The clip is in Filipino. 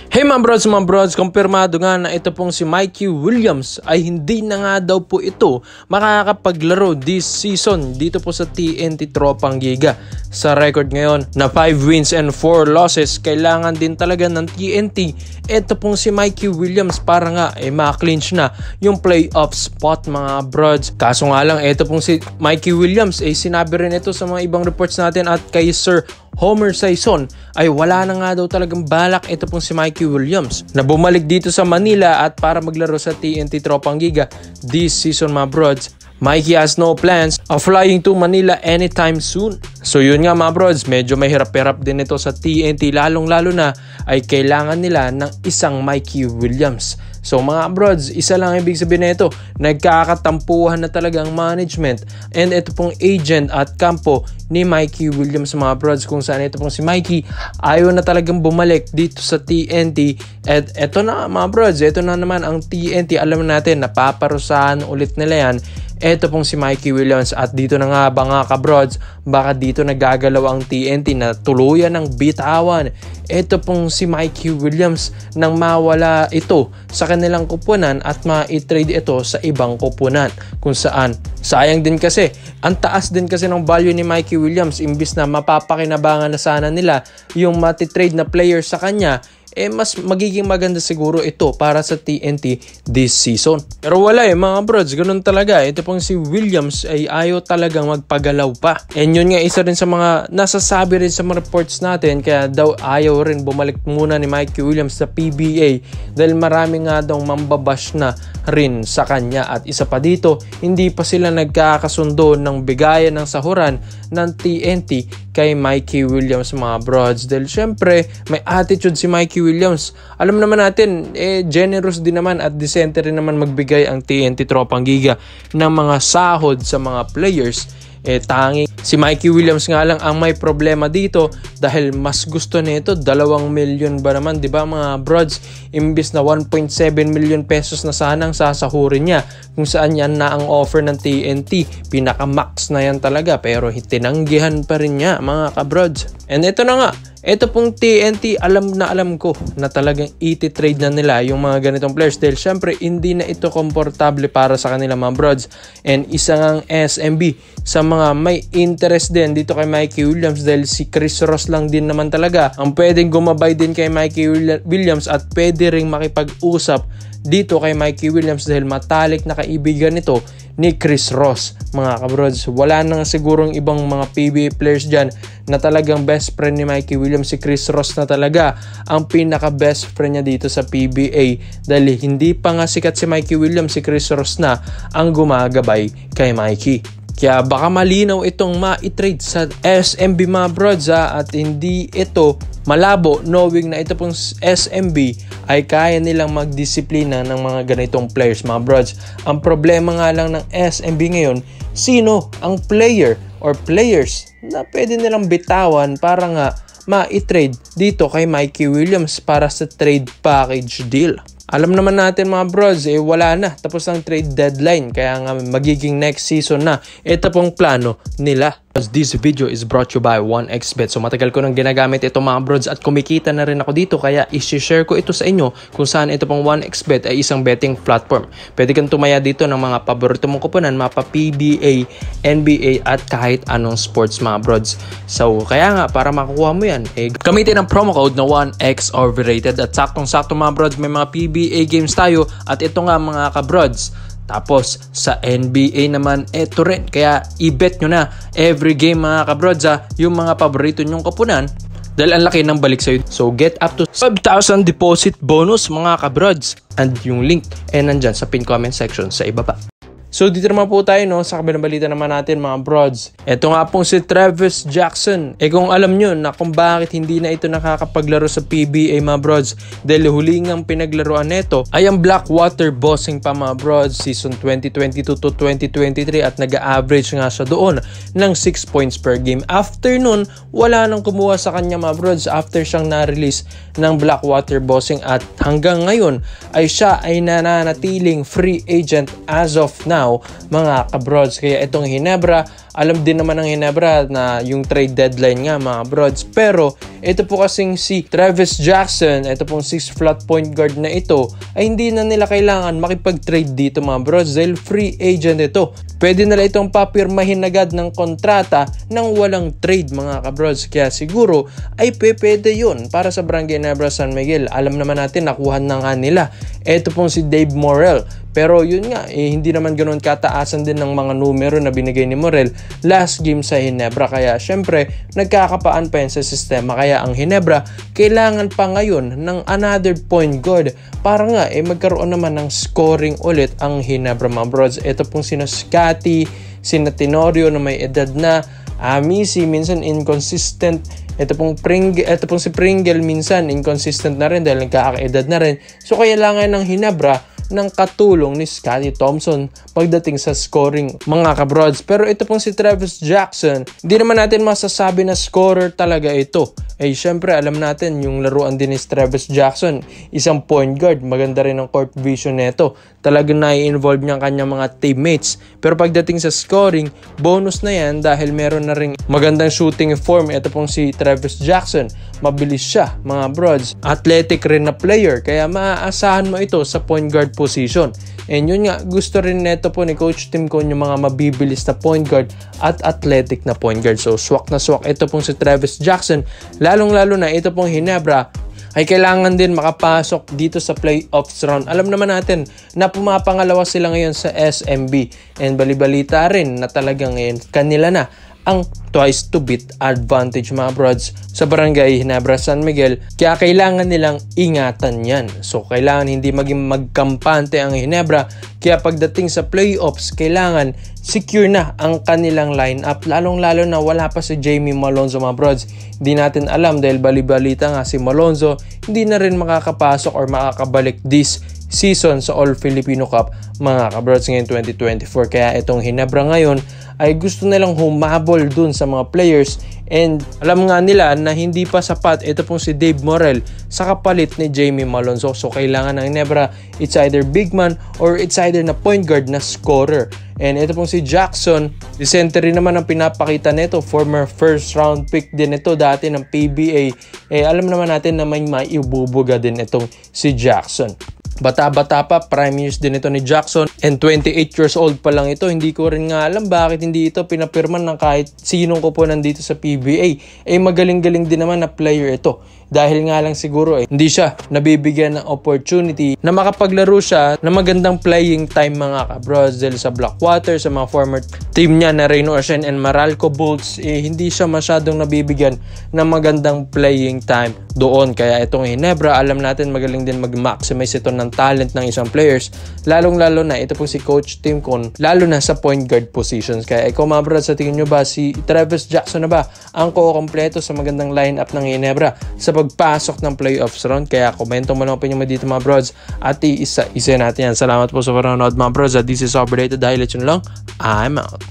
Hey mga brods, kumpirmado nga na ito pong si Mikey Williams ay hindi na nga daw po ito makakapaglaro this season dito po sa TNT Tropang Giga. Sa record ngayon na 5 wins and 4 losses, kailangan din talaga ng TNT ito pong si Mikey Williams para nga ma-clinch na yung playoff spot mga brods. Kaso nga lang ito pong si Mikey Williams sinabi rin ito sa mga ibang reports natin at kay Sir Homer Sison ay wala na nga daw talagang balak ito pong si Mikey Williams na bumalik dito sa Manila at para maglaro sa TNT Tropang Giga this season mga brods. Mikey has no plans of flying to Manila anytime soon. So yun nga mga brods, medyo mahirap-hirap din ito sa TNT, lalong-lalo na ay kailangan nila ng isang Mikey Williams. So mga brods, isa lang ibig sabihin nito, nagkakatampuhan na talaga ang management and ito pong agent at kampo ni Mikey Williams mga brods, kung saan ito pong si Mikey ayaw na talagang bumalik dito sa TNT. At ito na mga brods, ito na naman ang TNT, alam natin napaparusahan ulit nila yan. Ito pong si Mikey Williams at dito na nga ba nga ka-brods, baka dito nagagalaw ang TNT na tuluyan ng bitawan. Ito pong si Mikey Williams nang mawala ito sa kanilang kupunan at ma-trade ito sa ibang kupunan, kung saan sayang din kasi, ang taas din kasi ng value ni Mikey Williams. Imbis na mapapakinabangan na sana nila yung matitrade na player sa kanya, mas magiging maganda siguro ito para sa TNT this season. Pero wala mga brods, ganun talaga. Ito pong si Williams ay ayaw talagang magpagalaw pa. And yun nga isa rin sa mga nasasabi rin sa mga reports natin, kaya daw ayaw rin bumalik muna ni Mikey Williams sa PBA dahil marami nga daw mambabash na rin sa kanya. At isa pa dito, hindi pa sila nagkakasundo ng bigayan ng sahuran ng TNT kay Mikey Williams mga brods. Dahil syempre may attitude si Mikey Williams. Alam naman natin, generous din naman at decente rin naman magbigay ang TNT Tropang Giga ng mga sahod sa mga players. Tanging si Mikey Williams nga lang ang may problema dito dahil mas gusto nito 2 milyon ba naman, 'di ba mga brods? Imbis na 1.7 million pesos na sanang sasahurin niya, kung saan yan na ang offer ng TNT, pinaka-max na yan talaga, pero tinanggihan pa rin niya mga ka-brods. And ito na nga, ito pong TNT, alam ko na talagang iti-trade na nila yung mga ganitong players dahil syempre hindi na ito komportable para sa kanila mga brods. And isa ngang SMB sa mga may interest din dito kay Mikey Williams dahil si Chris Ross lang din naman talaga ang pwedeng gumabay din kay Mikey Williams at pwede ring makipag-usap dito kay Mikey Williams dahil matalik na kaibigan nito ni Chris Ross mga kabrods. Wala nang sigurong ibang mga PBA players dyan na talagang best friend ni Mikey Williams. Si Chris Ross na talaga ang pinaka best friend niya dito sa PBA dahil hindi pa nga sikat si Mikey Williams, si Chris Ross na ang gumagabay kay Mikey. Kaya baka malinaw itong ma-trade sa SMB mga brods at hindi ito malabo knowing na ito pong SMB ay kaya nilang magdisiplina ng mga ganitong players mga brods. Ang problema nga lang ng SMB ngayon, sino ang player or players na pwede nilang bitawan para nga ma-trade dito kay Mikey Williams para sa trade package deal. Alam naman natin mga bros, wala na. Tapos ang trade deadline. Kaya nga magiging next season na. Ito pong plano nila. This video is brought to you by 1xBet. So matagal ko nang ginagamit ito mga brods at kumikita na rin ako dito. Kaya isi-share ko ito sa inyo kung saan ito pong 1xBet ay isang betting platform. Pwede kang tumaya dito ng mga paborito mong kuponan, mapa PBA, NBA at kahit anong sports mga brods. So kaya nga para makukuha mo yan, gamitin ang promo code na 1x overrated. At saktong-sakto mga brods, may mga PBA games tayo at ito nga mga ka-brods. Tapos sa NBA naman, eto rin. Kaya i-bet nyo na every game mga kabrods yung mga paborito nyong kapunan dahil ang laki ng balik sa'yo. So get up to 5,000 deposit bonus mga kabrods. And yung link nandyan sa pin comment section sa ibaba. So dito naman po tayo sa kabilang balita naman natin mga brods. Ito nga pong si Travis Jackson. Kung alam nyo na kung bakit hindi na ito nakakapaglaro sa PBA mga brods, dahil huling ang pinaglaruan nito ay ang Blackwater Bossing pa mga brods, season 2022 to 2023 at nag-average nga siya doon ng 6 points per game. After nun, wala nang kumuha sa kanya mga brods after siyang na-release ng Blackwater Bossing at hanggang ngayon ay siya ay nananatiling free agent as of now mga kabrods. Kaya itong Ginebra Alam din naman ng Ginebra na yung trade deadline nga mga broads. Pero ito po kasing si Travis Jackson, ito pong 6 flat point guard na ito, ay hindi na nila kailangan makipag-trade dito mga broads dahil free agent ito. Pwede nila itong papirmahin agad ng kontrata nang walang trade mga kabrods. Kaya siguro ay pwede yun para sa Barangay Ginebra San Miguel. Alam naman natin nakuha na nga nila. Ito pong si Dave Morrell. Pero yun nga, hindi naman ganoon kataasan din ng mga numero na binigay ni Morrell last game sa Ginebra. Kaya syempre, nagkakapaan pa yan sa sistema. Kaya ang Ginebra, kailangan pa ngayon ng another point guard para nga magkaroon naman ng scoring ulit ang Ginebra mga brods. Ito pong sina Scotty, sina Tenorio na may edad na, Misi minsan inconsistent. Ito pong si Pringle minsan inconsistent na rin dahil nagkakaedad na rin. So kailangan ng Ginebra ng katulong ni Scotty Thompson pagdating sa scoring mga kabrods. Pero ito pong si Travis Jackson, hindi naman natin masasabi na scorer talaga ito. Syempre alam natin yung laruan din ni Travis Jackson, isang point guard, maganda rin ang court vision nito. Talagang nai-involve niya ang kanyang mga teammates. Pero pagdating sa scoring, bonus na yan dahil meron na ring magandang shooting form. Ito pong si Travis Jackson, mabilis siya mga brods, athletic rin na player, kaya maaasahan mo ito sa point guard position. And yun nga, gusto rin neto po ni Coach Tim Cone yung mga mabibilis na point guard at athletic na point guard. So swak na swak ito pong si Travis Jackson, lalong-lalo na ito pong Ginebra ay kailangan din makapasok dito sa playoffs round. Alam naman natin na pumapangalawa sila ngayon sa SMB, and balibalita rin na talagang ngayon kanila na ang twice to beat advantage mga broads sa Barangay Ginebra San Miguel. Kaya kailangan nilang ingatan yan. So kailangan hindi maging magkampante ang Ginebra. Kaya pagdating sa playoffs, kailangan secure na ang kanilang lineup. Lalong-lalo na wala pa si Jamie Malonzo mga broads. Hindi natin alam dahil balibalita nga si Malonzo hindi na rin makakapasok or makakabalik this season sa All Filipino Cup mga kabrods ngayon 2024. Kaya itong Ginebra ngayon ay gusto nilang humabol dun sa mga players, and alam nga nila na hindi pa sapat ito pong si Dave Morrell sa kapalit ni Jamie Malonzo. So kailangan ng Ginebra, it's either big man or it's either na point guard na scorer. And ito pong si Jackson, decente rin naman ang pinapakita nito, former first round pick din ito dati ng PBA. Alam naman natin na may maibubuga din itong si Jackson. Bata-bata pa, prime years din ito ni Jackson, and 28 years old pa lang ito. Hindi ko rin nga alam bakit hindi ito pinapirman ng kahit sinong kupunan dito sa PBA. Magaling-galing din naman na player ito. Dahil nga lang siguro hindi siya nabibigyan ng opportunity na makapaglaro siya na magandang playing time mga kabrods. Dahil sa Blackwater, sa mga former team niya na Reno Ocean and Meralco Bulls, hindi siya masyadong nabibigyan ng magandang playing time doon. Kaya itong Ginebra, alam natin magaling din mag-maximize ito ng talent ng isang players. Lalong-lalo na ito po si Coach Tim Cone, lalo na sa point guard positions. Kaya ikaw mga brods, sa tingin nyo ba si Travis Jackson na ba ang kukompleto sa magandang lineup ng Ginebra sa pagpasok ng playoffs round? Kaya komento mo lang opinion mo dito mga brods at isa natin yan. Salamat po sa panonood mga brods, at this is Sober Data. Dahil ito lang, I'm out.